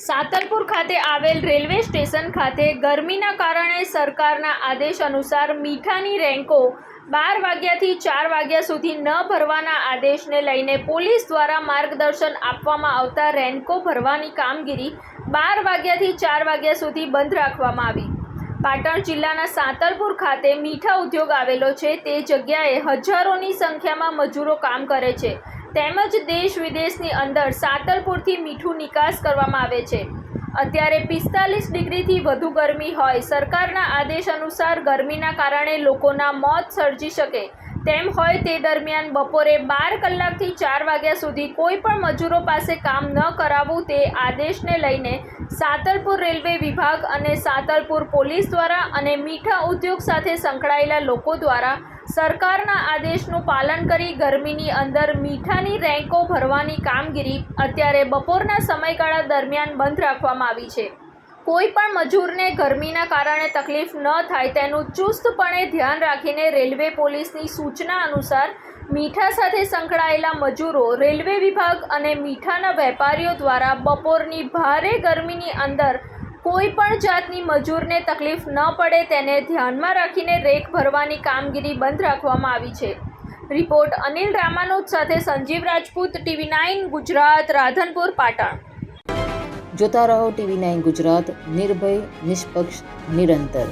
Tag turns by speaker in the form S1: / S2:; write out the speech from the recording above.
S1: સાતલપુર ખાતે આવેલ railway station ખાતે ગરમીના કારણે સરકારના આદેશ અનુસાર મીઠાની રેન્કો 12 વાગ્યાથી 4 વાગ્યા સુધી ન ભરવાના આદેશને લઈને પોલીસ દ્વારા માર્ગદર્શન આપવામાં આવતા રેન્કો ભરવાની કામગીરી 12 વાગ્યાથી 4 વાગ્યા સુધી બંધ રાખવામાં આવી। પાટણ જિલ્લાના સાતલપુર ખાતે મીઠા ઉદ્યોગ આવેલો છે। તે જગ્યાએ હજારોની સંખ્યામાં મજૂરો કામ કરે છે તેમજ દેશ વિદેશની અંદર સાતલપુરથી મીઠું નિકાસ કરવામાં આવે છે। અત્યારે 45 ડિગ્રીથી વધુ ગરમી હોય, સરકારના આદેશ અનુસાર ગરમીના કારણે લોકોના મોત સર્જી શકે તેમ હોય તે દરમિયાન બપોરે 12 કલાકથી 4 વાગ્યા સુધી કોઈ પણ મજૂરો પાસે કામ ન કરાવવું તે આદેશને લઈને સાતલપુર રેલવે વિભાગ અને સાતલપુર પોલીસ દ્વારા અને મીઠા ઉદ્યોગ સાથે સંકળાયેલા લોકો દ્વારા સરકારના આદેશનું પાલન કરી ગરમીની અંદર મીઠાની રેન્કો ભરવાની કામગીરી અત્યારે બપોરના સમયગાળા દરમિયાન બંધ રાખવામાં આવી છે। કોઈ પણ મજૂરને ગરમીના કારણે તકલીફ ન થાય તેનું ચુસ્તપણે ધ્યાન રાખીને રેલવે પોલીસની સૂચના અનુસાર મીઠા સાથે સંકળાયેલા મજૂરો, રેલવે વિભાગ અને મીઠાના વેપારીઓ દ્વારા બપોરની ભારે ગરમીની અંદર કોઈ પણ જાતની મજૂરને તકલીફ ન પડે તેને ધ્યાનમાં રાખીને રેક ભરવાની કામગીરી બંધ રાખવામાં આવી છે। રિપોર્ટ અનિલ રામાનુજ સાથે સંજીવ રાજપૂત, TV9 ગુજરાત, રાધનપુર, પાટણ।
S2: જોતા રહો TV9 ગુજરાત, નિર્ભય, નિષ્પક્ષ, નિરંતર।